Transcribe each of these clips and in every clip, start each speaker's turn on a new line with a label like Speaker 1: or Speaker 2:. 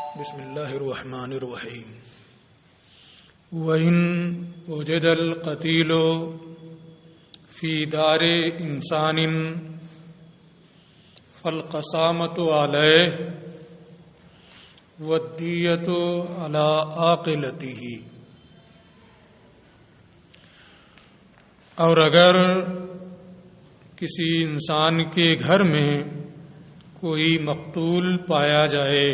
Speaker 1: بسم اللہ الرحمن الرحیم وَإِنْ وُجِدَ الْقَتِيلُ فِي دَارِ إِنْسَانٍ فَالْقَصَامَةُ عَلَيْهِ وَالدِّيَّةُ عَلَىٰ عَاقِلَتِهِ۔ اور اگر کسی انسان کے گھر میں کوئی مقتول پایا جائے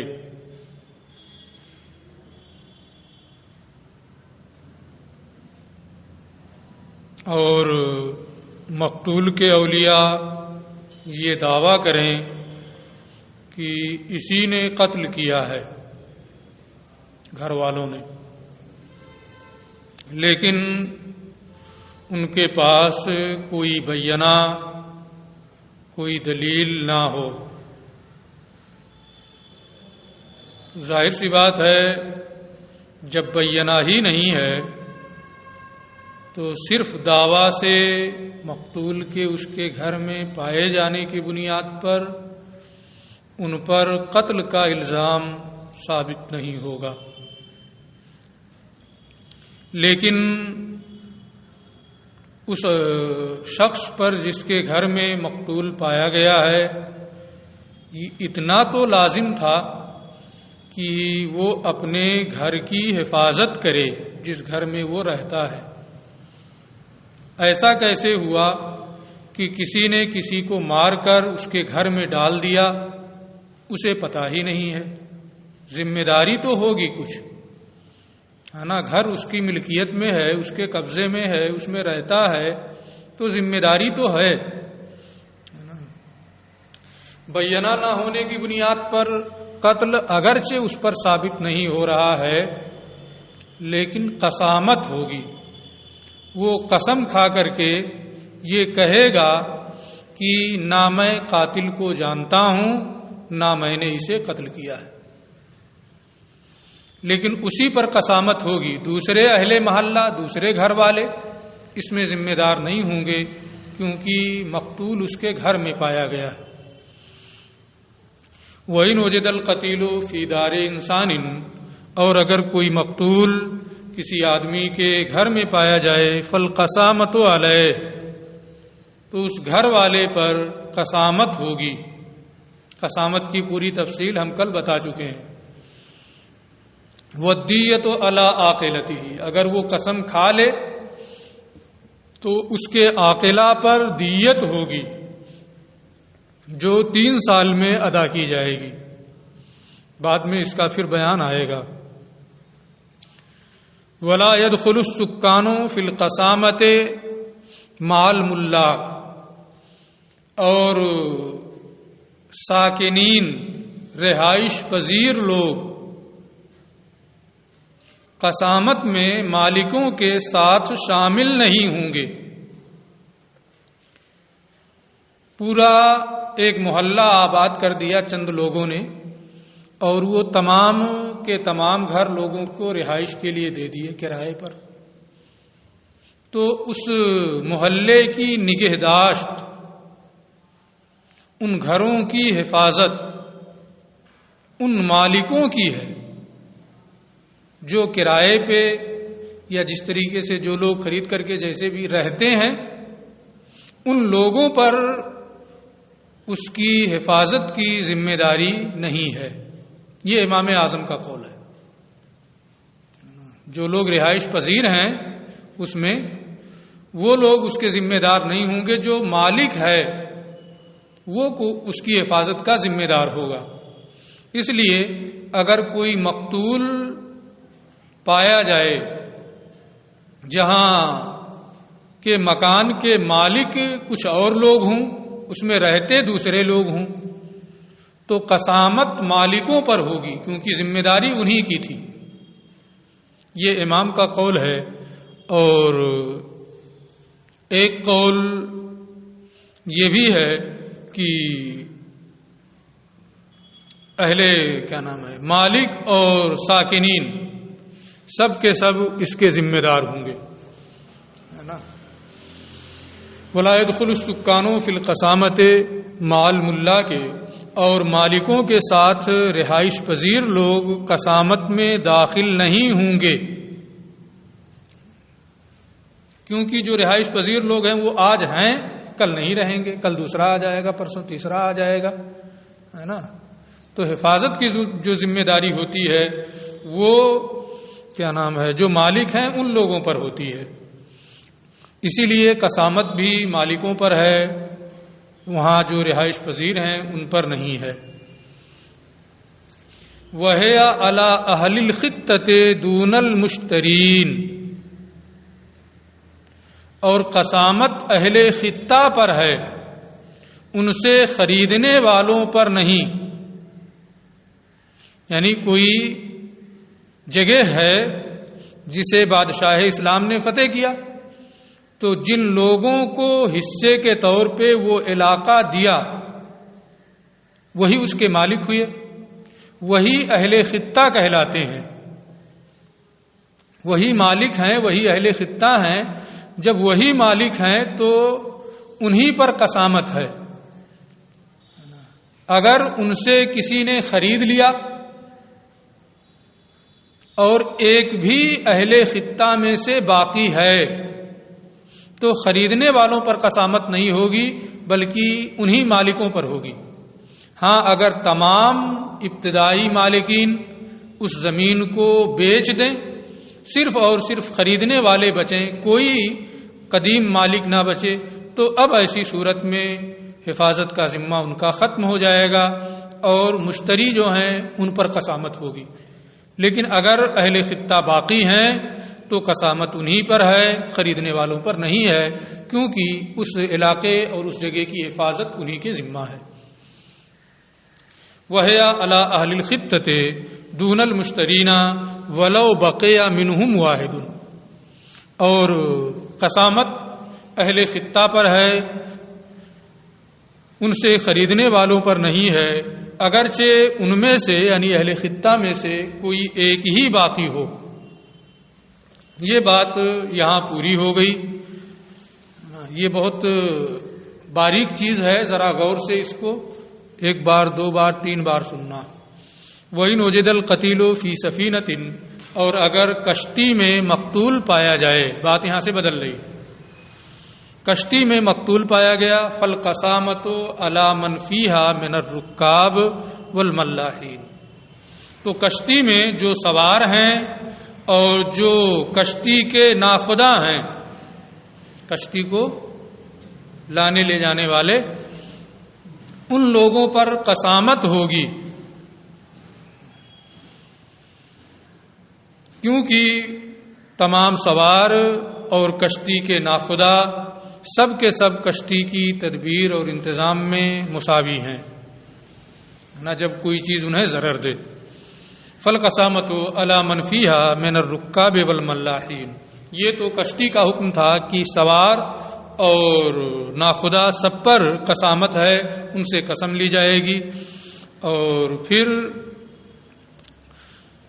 Speaker 1: اور مقتول کے اولیاء یہ دعویٰ کریں کہ اسی نے قتل کیا ہے گھر والوں نے، لیکن ان کے پاس کوئی بینہ کوئی دلیل نہ ہو، ظاہر سی بات ہے جب بینہ ہی نہیں ہے تو صرف دعویٰ سے مقتول کے اس کے گھر میں پائے جانے کی بنیاد پر ان پر قتل کا الزام ثابت نہیں ہوگا، لیکن اس شخص پر جس کے گھر میں مقتول پایا گیا ہے اتنا تو لازم تھا کہ وہ اپنے گھر کی حفاظت کرے جس گھر میں وہ رہتا ہے۔ ایسا کیسے ہوا کہ کسی نے کسی کو مار کر اس کے گھر میں ڈال دیا، اسے پتہ ہی نہیں ہے؟ ذمہ داری تو ہوگی کچھ، ہے نا؟ گھر اس کی ملکیت میں ہے، اس کے قبضے میں ہے، اس میں رہتا ہے تو ذمہ داری تو ہے نا؟ بینہ نہ ہونے کی بنیاد پر قتل اگرچہ اس پر ثابت نہیں ہو رہا ہے لیکن قسامت ہوگی، وہ قسم کھا کر کے یہ کہے گا کہ نہ میں قاتل کو جانتا ہوں نہ میں نے اسے قتل کیا ہے، لیکن اسی پر قسامت ہوگی، دوسرے اہل محلہ دوسرے گھر والے اس میں ذمہ دار نہیں ہوں گے کیونکہ مقتول اس کے گھر میں پایا گیا ہے۔ وَإِنْ وُجِدَ الْقَتِيلُ فِي دَارِ إِنْسَانٍ، اور اگر کوئی مقتول کسی آدمی کے گھر میں پایا جائے فَالْقَصَامَةُ عَلَيْهِ، تو اس گھر والے پر قسامت ہوگی۔ قسامت کی پوری تفصیل ہم کل بتا چکے ہیں۔ وَالدِّيَّةُ عَلَىٰ عَاقِلَتِهِ، اگر وہ قسم کھا لے تو اس کے عاقلہ پر دیت ہوگی جو 3 سال میں ادا کی جائے گی، بعد میں اس کا پھر بیان آئے گا۔ وَلَا يَدْخُلُ السُّكَّانُ فِي الْقَسَامَةِ مَعَ الْمُلَّا، اور ساکنین رہائش پذیر لوگ قسامت میں مالکوں کے ساتھ شامل نہیں ہوں گے۔ پورا ایک محلہ آباد کر دیا چند لوگوں نے اور وہ تمام کے تمام گھر لوگوں کو رہائش کے لیے دے دیے کرائے پر، تو اس محلے کی نگہداشت، ان گھروں کی حفاظت ان مالکوں کی ہے جو کرائے پہ یا جس طریقے سے جو لوگ خرید کر کے جیسے بھی رہتے ہیں ان لوگوں پر اس کی حفاظت کی ذمہ داری نہیں ہے۔ یہ امام اعظم کا قول ہے۔ جو لوگ رہائش پذیر ہیں اس میں وہ لوگ اس کے ذمہ دار نہیں ہوں گے، جو مالک ہے وہ اس کی حفاظت کا ذمہ دار ہوگا۔ اس لیے اگر کوئی مقتول پایا جائے جہاں کہ مکان کے مالک کچھ اور لوگ ہوں، اس میں رہتے دوسرے لوگ ہوں، تو قسامت مالکوں پر ہوگی کیونکہ ذمہ داری انہی کی تھی۔ یہ امام کا قول ہے۔ اور ایک قول یہ بھی ہے کہ مالک اور ساکنین سب کے سب اس کے ذمہ دار ہوں گے، ہے نا؟ وَلَا يَدْخُلُ السُّكَّانُ فِي الْقَسَامَةِ مال ملا کے اور مالکوں کے ساتھ رہائش پذیر لوگ قسامت میں داخل نہیں ہوں گے، کیونکہ جو رہائش پذیر لوگ ہیں وہ آج ہیں، کل نہیں رہیں گے، کل دوسرا آ جائے گا، پرسوں تیسرا آ جائے گا، ہے نا۔ تو حفاظت کی جو ذمہ داری ہوتی ہے وہ جو مالک ہیں ان لوگوں پر ہوتی ہے، اسی لیے قسامت بھی مالکوں پر ہے، وہاں جو رہائش پذیر ہیں ان پر نہیں ہے۔ وَهِيَ عَلَىٰ أَهْلِ الْخِطَّةِ دُونَ الْمُشْتَرِينَ، اور قسامت اہل خطہ پر ہے، ان سے خریدنے والوں پر نہیں۔ یعنی کوئی جگہ ہے جسے بادشاہ اسلام نے فتح کیا، تو جن لوگوں کو حصے کے طور پہ وہ علاقہ دیا وہی اس کے مالک ہوئے، وہی اہل خطہ کہلاتے ہیں، وہی مالک ہیں، وہی اہل خطہ ہیں۔ جب وہی مالک ہیں تو انہی پر قسامت ہے۔ اگر ان سے کسی نے خرید لیا اور ایک بھی اہل خطہ میں سے باقی ہے تو خریدنے والوں پر قسامت نہیں ہوگی بلکہ انہی مالکوں پر ہوگی۔ ہاں، اگر تمام ابتدائی مالکین اس زمین کو بیچ دیں، صرف اور صرف خریدنے والے بچیں، کوئی قدیم مالک نہ بچے، تو اب ایسی صورت میں حفاظت کا ذمہ ان کا ختم ہو جائے گا اور مشتری جو ہیں ان پر قسامت ہوگی۔ لیکن اگر اہل خطہ باقی ہیں تو قسامت انہی پر ہے، خریدنے والوں پر نہیں ہے، کیونکہ اس علاقے اور اس جگہ کی حفاظت انہی کے ذمہ ہے۔ وَهِيَ عَلَىٰ أَهْلِ الْخِطَّةِ دُونَ الْمُشْتَرِينَ وَلَوْ بَقِيَ مِنْهُمْ وَاحِدٌ، اور قسامت اہل خطہ پر ہے، ان سے خریدنے والوں پر نہیں ہے، اگرچہ ان میں سے یعنی اہل خطہ میں سے کوئی ایک ہی باقی ہو۔ یہ بات یہاں پوری ہو گئی۔ یہ بہت باریک چیز ہے، ذرا غور سے اس کو ایک بار، دو بار، تین بار سننا۔ وَإِنْ وُجِدَ الْقَتِيلُ فِي سَفِينَةٍ، اور اگر کشتی میں مقتول پایا جائے، بات یہاں سے بدل رہی، کشتی میں مقتول پایا گیا، فَالْقَسَامَةُ عَلَىٰ مَنْ فِيهَا مِنَ الرُّكَّابِ وَالْمَلَّاحِينَ، تو کشتی میں جو سوار ہیں اور جو کشتی کے ناخدا ہیں، کشتی کو لانے لے جانے والے، ان لوگوں پر قسامت ہوگی، کیونکہ تمام سوار اور کشتی کے ناخدا سب کے سب کشتی کی تدبیر اور انتظام میں مساوی ہیں، نہ جب کوئی چیز انہیں ضرر دے۔ فَالْقَسَامَةُ عَلَىٰ مَنْ فِيهَا مِنَ الرُّكَّابِ وَالْمَلَّاحِينَ، یہ تو کشتی کا حکم تھا کہ سوار اور ناخدا سب پر قسامت ہے، ان سے قسم لی جائے گی، اور پھر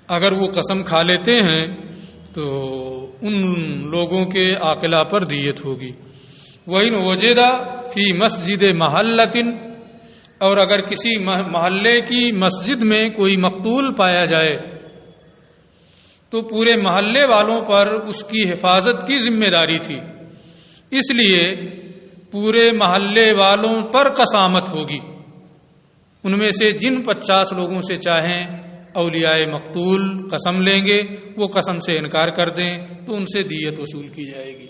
Speaker 1: اگر وہ قسم کھا لیتے ہیں تو ان لوگوں کے عاقلہ پر دیت ہوگی۔ وَإِنْ وَجَدَ فِي مَسْجِدِ مَحَلَّةٍ، اور اگر کسی محلے کی مسجد میں کوئی مقتول پایا جائے تو پورے محلے والوں پر اس کی حفاظت کی ذمہ داری تھی، اس لیے پورے محلے والوں پر قسامت ہوگی۔ ان میں سے جن 50 لوگوں سے چاہیں اولیاء مقتول قسم لیں گے، وہ قسم سے انکار کر دیں تو ان سے دیت وصول کی جائے گی۔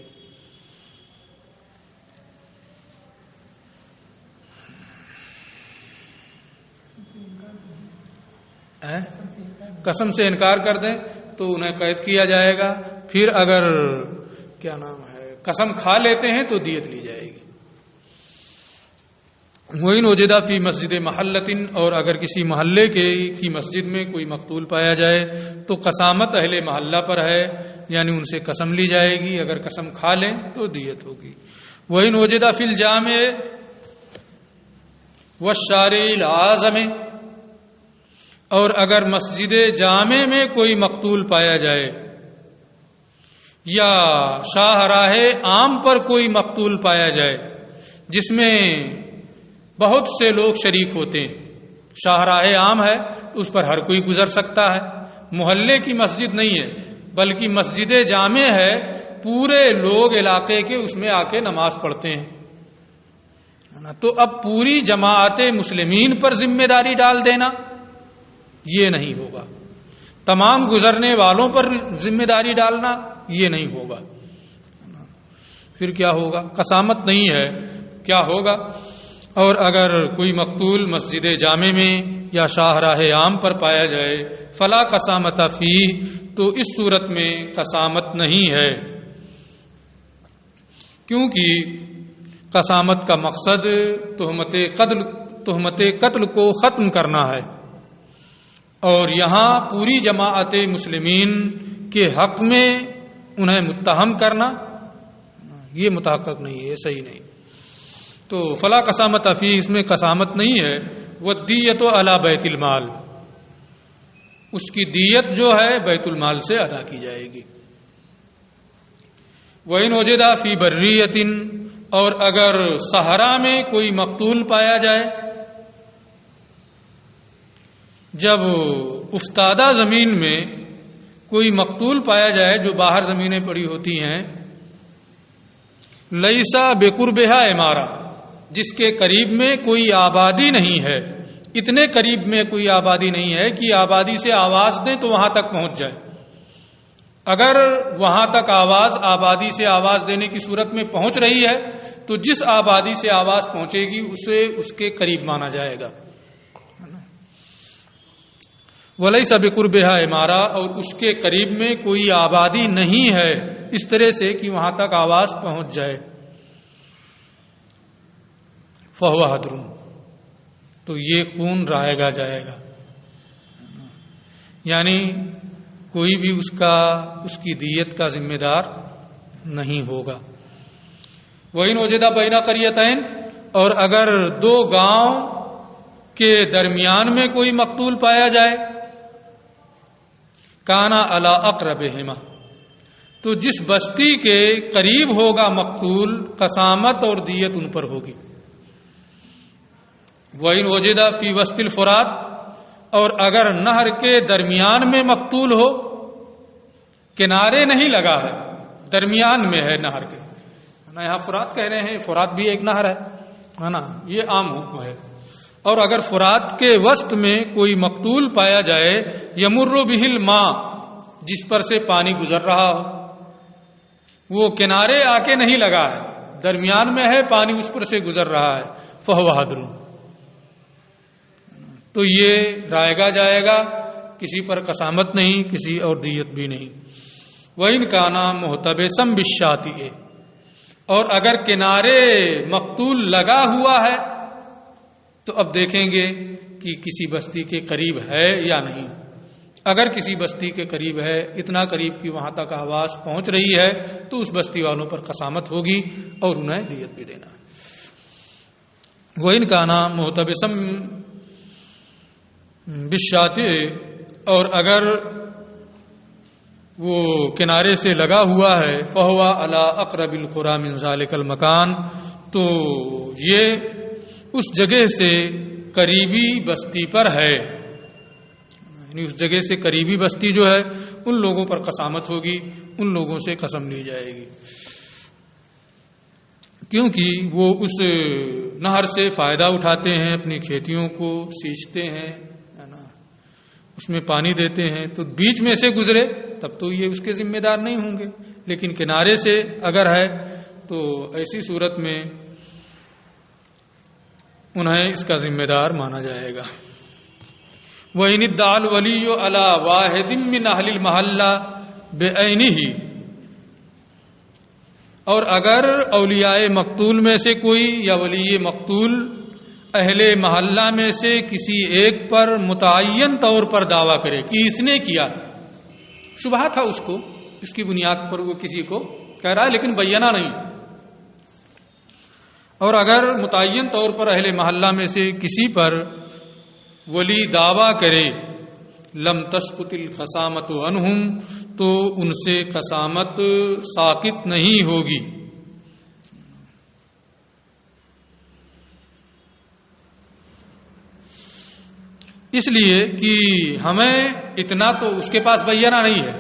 Speaker 1: قسم سے انکار کر دیں تو انہیں قید کیا جائے گا، پھر اگر قسم کھا لیتے ہیں تو دیت لی جائے گی۔ وَإِنْ وُجِدَ فِي مَسْجِدِ مَحَلَّةٍ، اور اگر کسی محلے کی مسجد میں کوئی مقتول پایا جائے تو قسامت اہل محلہ پر ہے، یعنی ان سے قسم لی جائے گی، اگر قسم کھا لیں تو دیت ہوگی۔ وَإِنْ وُجِدَ فِي الْجَامِعِ وَالشَّارِعِ الْأَعْظَمِ، اور اگر مسجد جامع میں کوئی مقتول پایا جائے یا شاہراہ عام پر کوئی مقتول پایا جائے جس میں بہت سے لوگ شریک ہوتے ہیں. شاہراہ عام ہے، اس پر ہر کوئی گزر سکتا ہے. محلے کی مسجد نہیں ہے بلکہ مسجد جامع ہے، پورے لوگ علاقے کے اس میں آ کے نماز پڑھتے ہیں. تو اب پوری جماعت مسلمین پر ذمہ داری ڈال دینا یہ نہیں ہوگا. تمام گزرنے والوں پر ذمہ داری ڈالنا یہ نہیں ہوگا. پھر کیا ہوگا؟ قسامت نہیں ہے. کیا ہوگا؟ اور اگر کوئی مقتول مسجد جامع میں یا شاہراہ عام پر پایا جائے فلا قسامت فیہ، تو اس صورت میں قسامت نہیں ہے، کیونکہ قسامت کا مقصد تہمت قتل کو ختم کرنا ہے، اور یہاں پوری جماعت مسلمین کے حق میں انہیں متہم کرنا یہ متحقق نہیں ہے، صحیح نہیں. تو فلا قسامت فی، اس میں قسامت نہیں ہے. والدیۃ علی بیت المال، اس کی دیت جو ہے بیت المال سے ادا کی جائے گی. وَإِنْ وُجِدَ فِي بَرِّيَّةٍ، اور اگر صحرا میں کوئی مقتول پایا جائے، جب افتادہ زمین میں کوئی مقتول پایا جائے جو باہر زمینیں پڑی ہوتی ہیں، لیسا بقربہا عمارہ، جس کے قریب میں کوئی آبادی نہیں ہے، اتنے قریب میں کوئی آبادی نہیں ہے کہ آبادی سے آواز دیں تو وہاں تک پہنچ جائے. اگر وہاں تک آبادی سے آواز دینے کی صورت میں پہنچ رہی ہے تو جس آبادی سے آواز پہنچے گی اسے اس کے قریب مانا جائے گا. وَلَيْسَ بِقُرْبِهَا عمارہ، اور اس کے قریب میں کوئی آبادی نہیں ہے اس طرح سے کہ وہاں تک آواز پہنچ جائے. فَهُوَ حَدْرٌ، تو یہ خون رائے جائے گا، یعنی کوئی بھی اس کی دیت کا ذمہ دار نہیں ہوگا. وَإِنْ وُجِدَ بَيْنَ قَرْيَتَيْنِ، اور اگر دو گاؤں کے درمیان میں کوئی مقتول پایا جائے، کانا علی اقربہما، تو جس بستی کے قریب ہوگا مقتول قسامت اور دیت ان پر ہوگی. وَإِنْ وُجِدَ فِي وسط الفرات، اور اگر نہر کے درمیان میں مقتول ہو، کنارے نہیں لگا ہے، درمیان میں ہے نہر کے، یہاں فرات کہہ رہے ہیں، فرات بھی ایک نہر ہے نا، یہ عام حکم ہے. اور اگر فرات کے وسط میں کوئی مقتول پایا جائے، یمر بہ الماء، جس پر سے پانی گزر رہا ہو، وہ کنارے آ کے نہیں لگا ہے، درمیان میں ہے، پانی اس پر سے گزر رہا ہے، فہو حدر، تو یہ رائے جائے گا، کسی پر قسامت نہیں، کسی اور دیت بھی نہیں. وَإِنْ كَانَ مُحْتَبِسًا بِالشَّاطِئِ، اور اگر کنارے مقتول لگا ہوا ہے تو اب دیکھیں گے کہ کسی بستی کے قریب ہے یا نہیں. اگر کسی بستی کے قریب ہے، اتنا قریب کہ وہاں تک آواز پہنچ رہی ہے، تو اس بستی والوں پر قسامت ہوگی اور انہیں دیت بھی دینا ہے. وَإِنْ كَانَ مُحْتَبِسًا بِالشَّاطِئِ، اور اگر وہ کنارے سے لگا ہوا ہے، فَهُوَ عَلَىٰ أَقْرَبِ الْقُرَىٰ مِنْ ذَلِكَ الْمَكَانِ، تو یہ اس جگہ سے قریبی بستی پر ہے، یعنی اس جگہ سے قریبی بستی جو ہے ان لوگوں پر قسامت ہوگی، ان لوگوں سے قسم لی جائے گی، کیونکہ وہ اس نہر سے فائدہ اٹھاتے ہیں، اپنی کھیتیوں کو سینچتے ہیں، اس میں پانی دیتے ہیں. تو بیچ میں سے گزرے تب تو یہ اس کے ذمہ دار نہیں ہوں گے، لیکن کنارے سے اگر ہے تو ایسی صورت میں انہیں اس کا ذمہ دار مانا جائے گا. وَإِنِ ادَّعَ الْوَلِيُّ عَلَىٰ وَاحِدٍ مِّنْ أَهْلِ الْمَحَلَّةِ بِعَيْنِهِ، اور اگر اولیاء مقتول میں سے کوئی یا ولی مقتول اہل محلہ میں سے کسی ایک پر متعین طور پر دعویٰ کرے کہ اس نے کیا، شبہ تھا اس کو، اس کی بنیاد پر وہ کسی کو کہہ رہا ہے لیکن بیانہ نہیں، اور اگر متعین طور پر اہل محلہ میں سے کسی پر ولی دعویٰ کرے، لم تسقط القسامت عنہم، تو ان سے قسامت ساقط نہیں ہوگی. اس لیے کہ ہمیں اتنا تو اس کے پاس بینہ نہیں ہے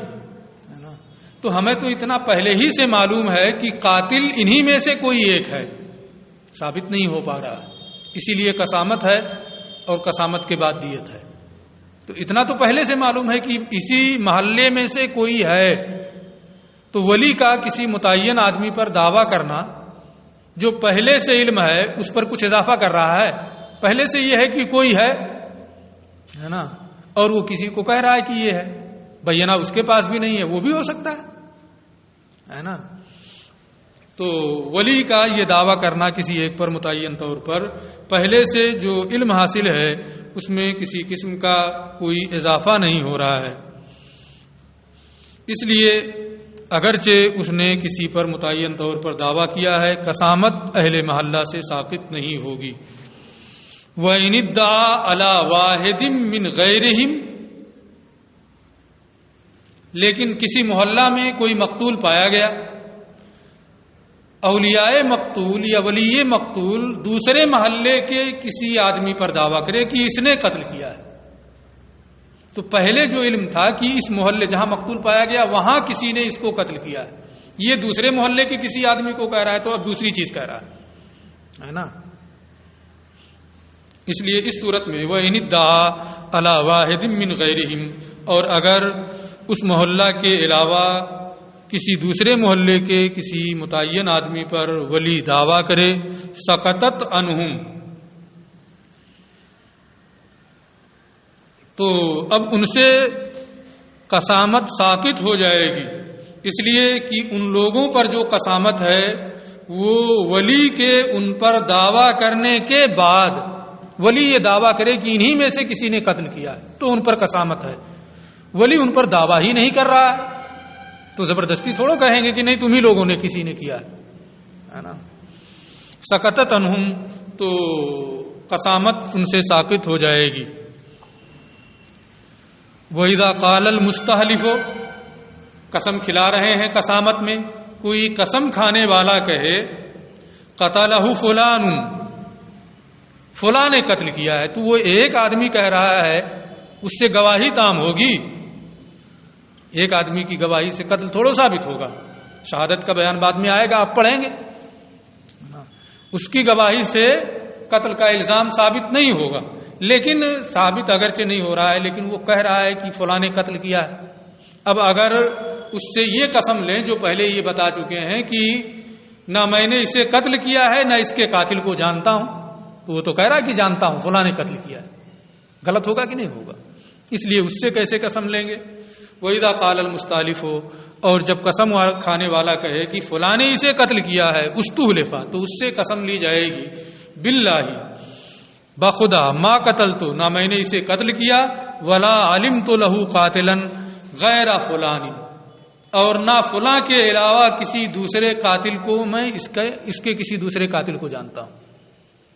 Speaker 1: نا، تو ہمیں تو اتنا پہلے ہی سے معلوم ہے کہ قاتل انہی میں سے کوئی ایک ہے، ثابت نہیں ہو پا رہا، اسی لیے قسامت ہے اور قسامت کے بعد دیت ہے۔ تو اتنا تو پہلے سے معلوم ہے کہ اسی محلے میں سے کوئی ہے، تو ولی کا کسی متعین آدمی پر دعویٰ کرنا جو پہلے سے علم ہے اس پر کچھ اضافہ کر رہا ہے۔ پہلے سے یہ ہے کہ کوئی ہے نا، اور وہ کسی کو کہہ رہا ہے کہ یہ ہے، بینہ اس کے پاس بھی نہیں ہے، وہ بھی ہو سکتا ہے نا۔ تو ولی کا یہ دعویٰ کرنا کسی ایک پر متعین طور پر پہلے سے جو علم حاصل ہے اس میں کسی قسم کا کوئی اضافہ نہیں ہو رہا ہے، اس لیے اگرچہ اس نے کسی پر متعین طور پر دعویٰ کیا ہے، قسامت اہل محلہ سے ساقط نہیں ہوگی۔ وَإِنِ ادَّعَىٰ عَلَىٰ وَاحِدٍ مِّن غَيْرِهِمْ، لیکن کسی محلہ میں کوئی مقتول پایا گیا، اولیاء مقتول یا ولی مقتول دوسرے محلے کے کسی آدمی پر دعویٰ کرے کہ اس نے قتل کیا ہے، تو پہلے جو علم تھا کہ اس محلے جہاں مقتول پایا گیا وہاں کسی نے اس کو قتل کیا ہے، یہ دوسرے محلے کے کسی آدمی کو کہہ رہا ہے، تو اب دوسری چیز کہہ رہا ہے نا۔ اس لیے اس صورت میں وَإِنِ ادَّعَىٰ عَلَىٰ وَاحِدٍ مِّن غَيْرِهِمْ، اور اگر اس محلہ کے علاوہ کسی دوسرے محلے کے کسی متعین آدمی پر ولی دعویٰ کرے، سقطت عنہم، تو اب ان سے قسامت ساقط ہو جائے گی، اس لیے کہ ان لوگوں پر جو قسامت ہے وہ ولی کے ان پر دعویٰ کرنے کے بعد، ولی یہ دعویٰ کرے کہ انہی میں سے کسی نے قتل کیا ہے تو ان پر قسامت ہے، ولی ان پر دعویٰ ہی نہیں کر رہا ہے تو زبردستی تھوڑا کہیں گے کہ نہیں تمہیں لوگوں نے کسی نے کیا ہے نا۔ سقطت عنہم، تو قسامت ان سے ساقط ہو جائے گی۔ وَإِذَا قَالَ الْمُسْتَحْلِفُ، قسم کھلا رہے ہیں قسامت میں، کوئی قسم کھانے والا کہے قتلہ فلان، فلاں نے قتل کیا ہے، تو وہ ایک آدمی کہہ رہا ہے، اس سے گواہی تام ہوگی، ایک آدمی کی گواہی سے قتل تھوڑا ثابت ہوگا، شہادت کا بیان بعد میں آئے گا، آپ پڑھیں گے، اس کی گواہی سے قتل کا الزام ثابت نہیں ہوگا، لیکن ثابت اگرچہ نہیں ہو رہا ہے لیکن وہ کہہ رہا ہے کہ فلاں نے قتل کیا ہے۔ اب اگر اس سے یہ قسم لیں جو پہلے یہ بتا چکے ہیں کہ نہ میں نے اسے قتل کیا ہے نہ اس کے قاتل کو جانتا ہوں، تو وہ تو کہہ رہا ہے کہ جانتا ہوں فلاں نے قتل کیا ہے، غلط ہوگا کہ نہیں ہوگا؟ اس لیے اس سے کیسے قسم لیں گے؟ وَإِذَا قَالَ الْمُسْتَحْلِفُ، اور جب قسم کھانے والا کہے کہ فلاں نے اسے قتل کیا ہے، اُسْتُحْلِفَ، تو اس سے قسم لی جائے گی، بِاللَّهِ، بخدا، ما قتلت، نہ میں نے اسے قتل کیا، ولا علمت له قاتلا غیر فلان، اور نہ فلاں کے علاوہ کسی دوسرے قاتل کو میں اس کے کسی دوسرے قاتل کو جانتا ہوں،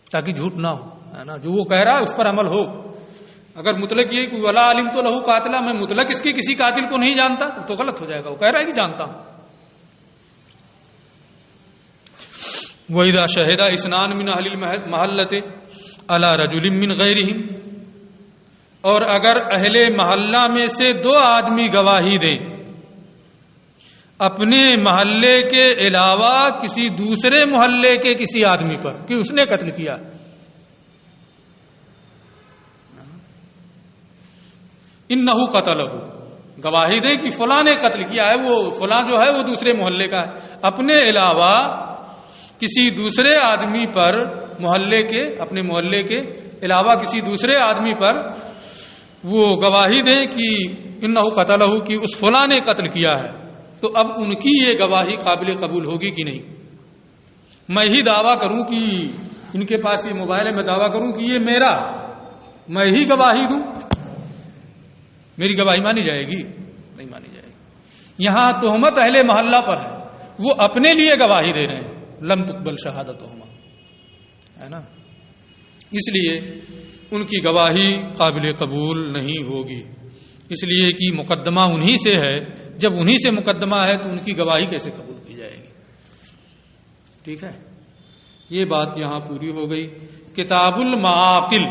Speaker 1: تاکہ جھوٹ نہ ہو، ہے نا، جو وہ کہہ رہا ہے اس پر عمل ہو۔ اگر مطلق یہ کہ ولا علمت له قاتلا، میں مطلق اس کے کسی قاتل کو نہیں جانتا تو غلط ہو جائے گا، وہ کہہ رہا ہے کہ جانتا ہوں۔ وَإِذَا شَهِدَ اثنان من اہل المحلة علی رجل من غیرہم، اور اگر اہل محلہ میں سے دو آدمی گواہی دیں اپنے محلے کے علاوہ کسی دوسرے محلے کے کسی آدمی پر کہ اس نے قتل کیا، انہ قتلہ، گواہی دیں کہ فلاں نے قتل کیا ہے، وہ فلاں جو ہے وہ دوسرے محلے کا ہے، اپنے علاوہ کسی دوسرے آدمی پر، محلے کے، اپنے محلے کے علاوہ کسی دوسرے آدمی پر وہ گواہی دیں کہ انہ قتلہ، کہ اس فلاں نے قتل کیا ہے، تو اب ان کی یہ گواہی قابل قبول ہوگی کہ نہیں؟ میں ہی دعویٰ کروں کہ ان کے پاس یہ موبائل ہے، میں دعویٰ کروں کہ یہ میرا، میں ہی گواہی دوں، میری گواہی مانی جائے گی؟ نہیں مانی جائے گی۔ یہاں تہمت اہل محلہ پر ہے، وہ اپنے لیے گواہی دے رہے ہیں، لم تقبل شہادتہما، ہے نا، اس لیے ان کی گواہی قابل قبول نہیں ہوگی، اس لیے کہ مقدمہ انہی سے ہے، جب انہی سے مقدمہ ہے تو ان کی گواہی کیسے قبول کی جائے گی؟ ٹھیک ہے، یہ بات یہاں پوری ہو گئی۔ کتاب المعاقل،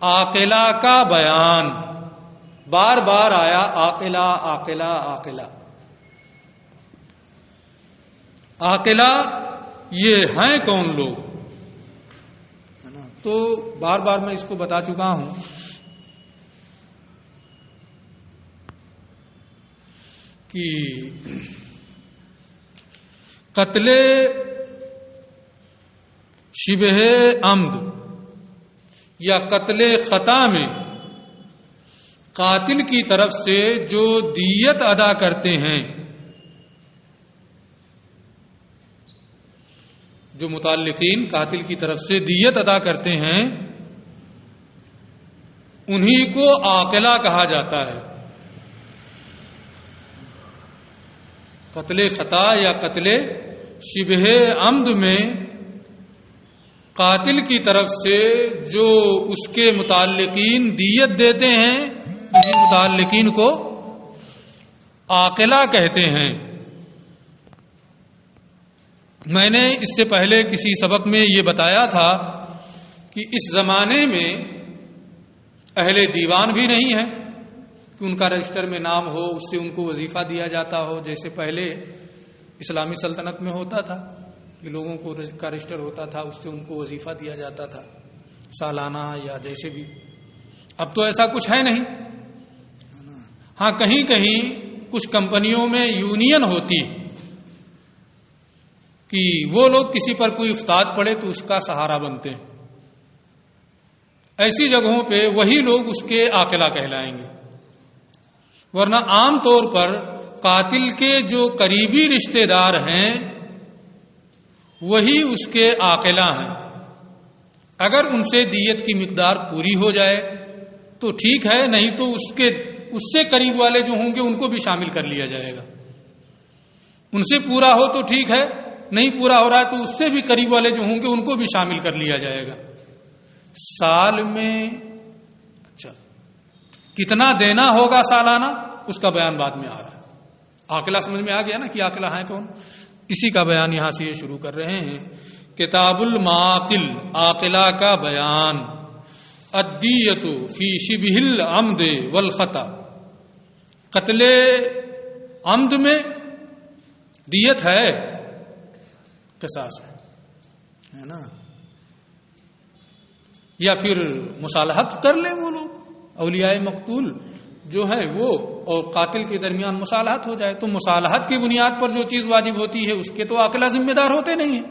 Speaker 1: عاقلہ کا بیان، بار بار آیا عاقلہ عاقلہ عاقلہ۔ عاقلہ یہ ہیں کون لوگ، ہے نا؟ تو بار بار میں اس کو بتا چکا ہوں کہ قتل شبہ عمد یا قتل خطا میں قاتل کی طرف سے جو دیت ادا کرتے ہیں، جو متعلقین قاتل کی طرف سے دیت ادا کرتے ہیں، انہی کو عاقلہ کہا جاتا ہے۔ قتل خطا یا قتل شبہ عمد میں قاتل کی طرف سے جو اس کے متعلقین دیت دیتے ہیں، انہی متعلقین کو عاقلہ کہتے ہیں۔ میں نے اس سے پہلے کسی سبق میں یہ بتایا تھا کہ اس زمانے میں اہل دیوان بھی نہیں ہیں کہ ان کا رجسٹر میں نام ہو، اس سے ان کو وظیفہ دیا جاتا ہو، جیسے پہلے اسلامی سلطنت میں ہوتا تھا کہ لوگوں کو کا رجسٹر ہوتا تھا، اس سے ان کو وظیفہ دیا جاتا تھا سالانہ یا جیسے بھی۔ اب تو ایسا کچھ ہے نہیں۔ ہاں کہیں کہیں کچھ کمپنیوں میں یونین ہوتی کہ وہ لوگ کسی پر کوئی افتاد پڑے تو اس کا سہارا بنتے ہیں، ایسی جگہوں پہ وہی لوگ اس کے عاقلہ کہلائیں گے، ورنہ عام طور پر قاتل کے جو قریبی رشتہ دار ہیں وہی اس کے عاقلہ ہیں۔ اگر ان سے دیت کی مقدار پوری ہو جائے تو ٹھیک ہے، نہیں تو اس سے قریب والے جو ہوں گے ان کو بھی شامل کر لیا جائے گا۔ ان سے پورا ہو تو ٹھیک ہے، نہیں پورا ہو رہا ہے تو اس سے بھی قریب والے جو ہوں گے ان کو بھی شامل کر لیا جائے گا۔ سال میں اچھا کتنا دینا ہوگا سالانہ، اس کا بیان بعد میں آ رہا ہے۔ عاقلہ سمجھ میں آ گیا نا کہ عاقلہ ہیں کون، اسی کا بیان یہاں سے یہ شروع کر رہے ہیں۔ کتاب المعاقل، عاقلہ کا بیان۔ الدیۃ فی شبہ العمد والخطا، قتل عمد میں دیت ہے، قصاص ہے نا، یا پھر مصالحت کر لیں وہ لوگ، اولیاء مقتول جو ہے وہ اور قاتل کے درمیان مصالحت ہو جائے، تو مصالحت کی بنیاد پر جو چیز واجب ہوتی ہے اس کے تو عاقلہ ذمہ دار ہوتے نہیں ہیں،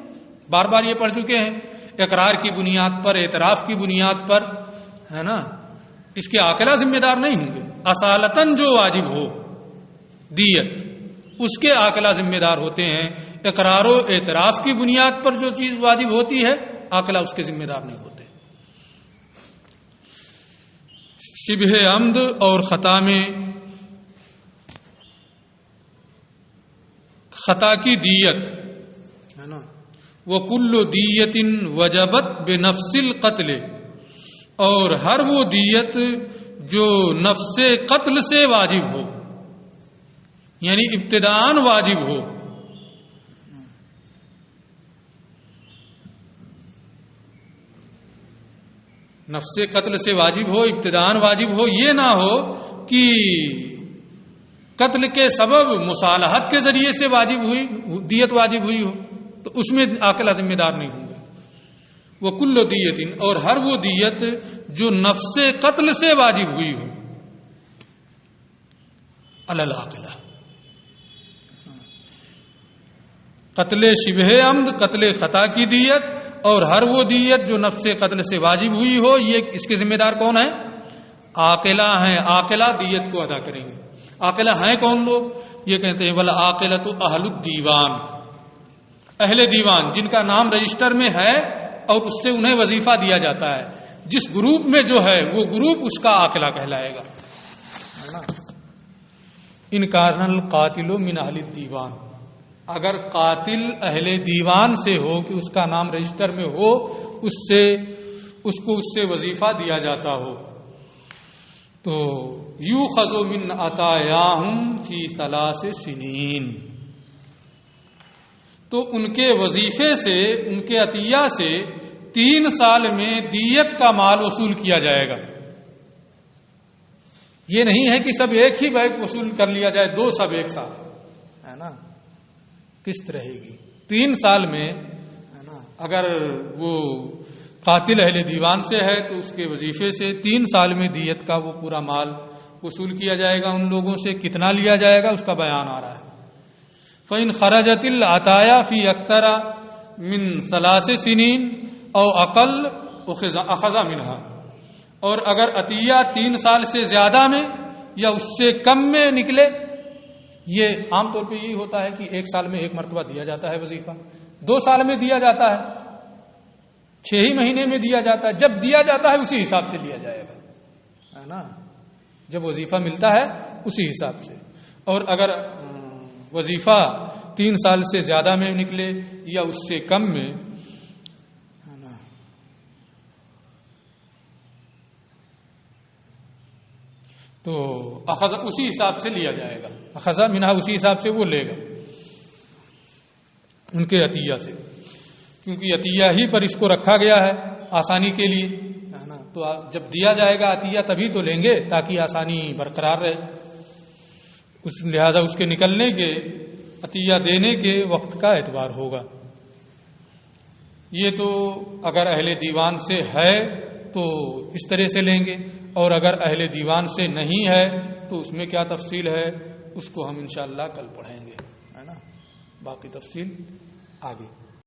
Speaker 1: بار بار یہ پڑھ چکے ہیں۔ اقرار کی بنیاد پر، اعتراف کی بنیاد پر، ہے نا، اس کے عاقلہ ذمہ دار نہیں ہوں گے۔ اصالتاً جو واجب ہو دیت، اس کے عاقلہ ذمہ دار ہوتے ہیں۔ اقرار و اعتراف کی بنیاد پر جو چیز واجب ہوتی ہے عاقلہ اس کے ذمہ دار نہیں ہوتے۔ شبہ عمد اور خطا میں خطا کی دیت ہے نا، وَكُلُّ دِيَّةٍ وَجَبَتْ بِنَفْسِ الْقَتْلِ، اور ہر وہ دیت جو نفس قتل سے واجب ہو، یعنی ابتداءً واجب ہو۔ نفس قتل سے واجب ہو، ابتداءً واجب ہو، یہ نہ ہو کہ قتل کے سبب مصالحت کے ذریعے سے واجب ہوئی دیت واجب ہوئی ہو، تو اس میں عاقلہ ذمہ دار نہیں ہوں گے۔ وہ کل دیت، اور ہر وہ دیت جو نفس قتل سے واجب ہوئی ہو، العاقلہ، قتل شبہ عمد، قتل خطا کی دیت، اور ہر وہ دیت جو نفس قتل سے واجب ہوئی ہو، یہ اس کے ذمہ دار کون ہے؟ عاقلہ ہیں۔ عاقلہ دیت کو ادا کریں گے۔ عاقلہ ہیں کون لوگ؟ یہ کہتے ہیں والعاقلۃ اہل الدیوان، اہل دیوان جن کا نام رجسٹر میں ہے اور اس سے انہیں وظیفہ دیا جاتا ہے، جس گروپ میں جو ہے وہ گروپ اس کا عاقلہ کہلائے گا۔ ان کان القاتل من اہل الدیوان، اگر قاتل اہل دیوان سے ہو کہ اس کا نام رجسٹر میں ہو، اس کو وظیفہ دیا جاتا ہو، تو یؤخذ من عطایاہم فی 3 سنین، تو ان کے وظیفے سے، ان کے عطیہ سے 3 سال میں دیت کا مال وصول کیا جائے گا. یہ نہیں ہے کہ سب ایک ہی بیگ وصول کر لیا جائے، 2 سب ایک ساتھ، ہے نا، قسط رہے گی. 3 سال میں، ہے نا، اگر وہ قاتل اہل دیوان سے ہے تو اس کے وظیفے سے 3 سال میں دیت کا وہ پورا مال وصول کیا جائے گا. ان لوگوں سے کتنا لیا جائے گا اس کا بیان آ رہا ہے. فَإِنْ خَرَجَتِ الْعَطَايَا فِي أَكْثَرَ مِنْ 3 سنين أو أقل أخذ منها. اور اگر عطیہ 3 سال سے زیادہ میں یا اس سے کم میں نکلے، یہ عام طور پہ یہی ہوتا ہے کہ 1 سال میں 1 مرتبہ دیا جاتا ہے وظیفہ، 2 سال میں دیا جاتا ہے، 6 ہی مہینے میں دیا جاتا ہے. جب دیا جاتا ہے اسی حساب سے لیا جائے گا، ہے نا، جب وظیفہ ملتا ہے اسی حساب سے. اور اگر وظیفہ 3 سال سے زیادہ میں نکلے یا اس سے کم میں، ہے نا، تو اخذ اسی حساب سے لیا جائے گا. اخذ منہا اسی حساب سے وہ لے گا ان کے عطیہ سے، کیونکہ عطیہ ہی پر اس کو رکھا گیا ہے آسانی کے لیے، ہے نا. تو جب دیا جائے گا عطیہ تبھی تو لیں گے تاکہ آسانی برقرار رہے. اس لہذا اس کے نکلنے کے، عطیہ دینے کے وقت کا اعتبار ہوگا. یہ تو اگر اہل دیوان سے ہے تو اس طرح سے لیں گے، اور اگر اہل دیوان سے نہیں ہے تو اس میں کیا تفصیل ہے اس کو ہم انشاءاللہ کل پڑھیں گے، ہے نا. باقی تفصیل آگے.